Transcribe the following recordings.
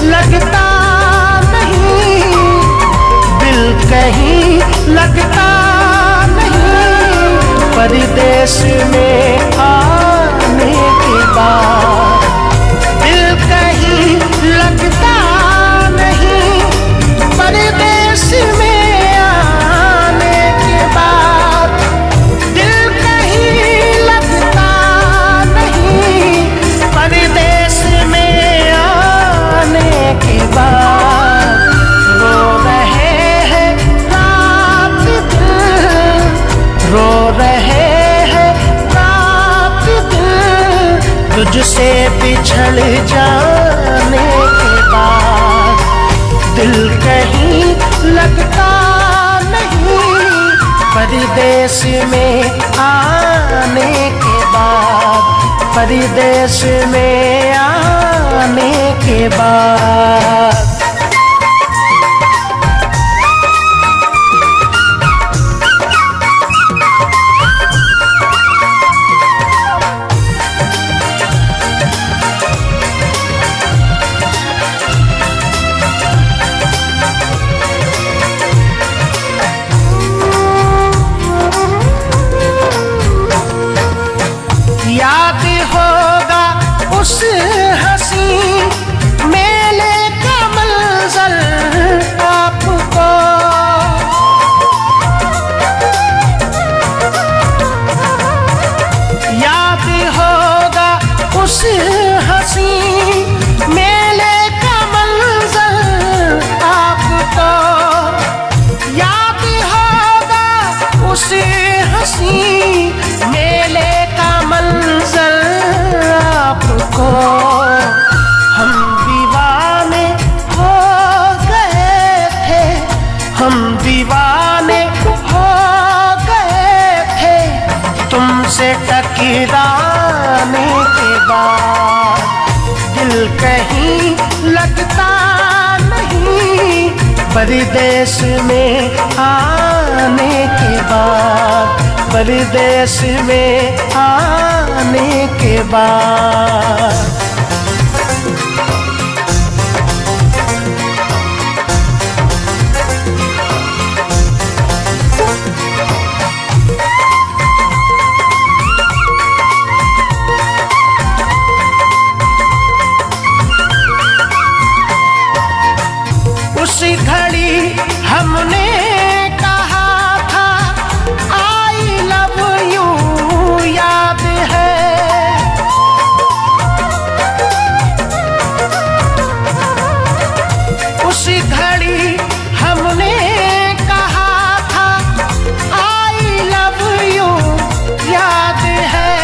लगता नहीं, दिल कहीं लगता नहीं, परदेश में आने के बाद। दिल कहीं लगता नहीं, परदेश में आने के बाद। दिल कहीं लगता नहीं, परदेश में आने के बाद। रो रहे हैं रात दिन, रो रहे हैं रात दिन, तुझसे बिछड़ जाने के बाद। दिल कहीं लगता नहीं, परदेश में आने के बाद, परदेश में आने के बाद। याद होगा उस हंसी मेले का मंजर आपको, याद होगा उस हंसी मेले का मंजर आपको, याद होगा उस हंसी मेले का मंजर आपको। हम दीवाने हो गए थे, हम दीवाने हो गए थे, तुमसे टकराने के बाद। दिल कहीं लगता नहीं, परदेश में आने के बाद, परदेश में आने के बाद। उसी घड़ी हमने कहा था आई लव यू, याद है। उसी घड़ी हमने कहा था आई लव यू, याद है।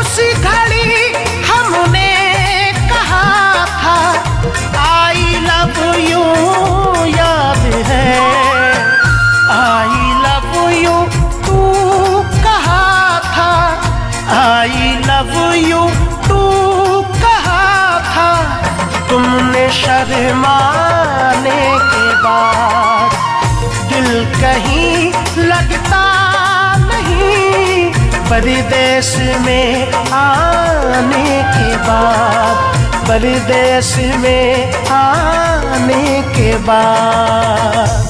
उसी घड़ी हमने कहा था आई लव यू, याद है। आई लव यू तू कहा था, आई लव यू तू कहा था, तुमने शर्माने के बाद। दिल कहीं लगता नहीं, परदेश में आने के बाद, परदेश में आने के बाद।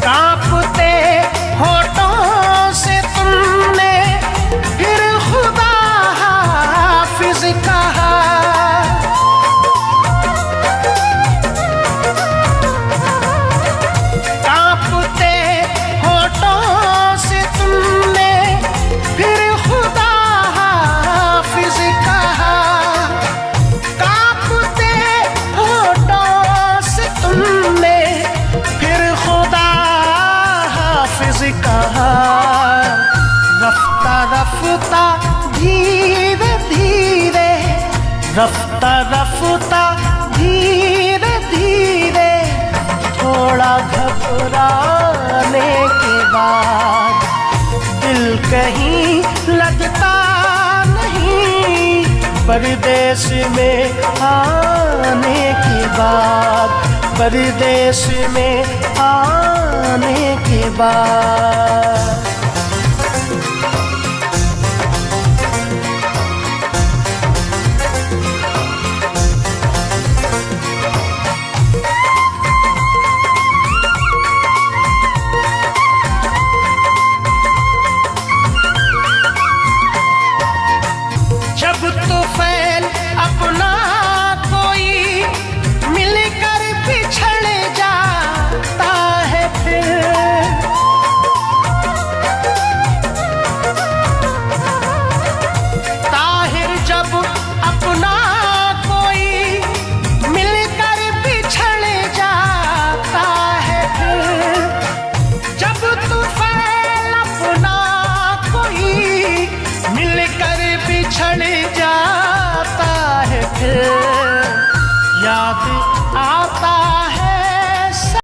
कांपते होठों से तुमने फिर खुदा हाफिज कहा। कांपते होठों से तुमने फिर खुदा हाफिज कहा। कांपते होठों से तुमने फिर खुदा हाफिज कहा। रफ्ता रफ्ता धीरे धीरे, रफ्ता रफ्ता धीरे धीरे, थोड़ा घबराने के बाद। परदेश में आने के बाद, परदेश में आने के बाद। जब तो फैल अपना कोई मिलकर बिछड़ जाता है फिर, ताहिर जब अपना कोई मिलकर बिछड़ जाता है फिर, जब तो फैल अपना कोई मिलकर बिछड़ जाता है फिर, याद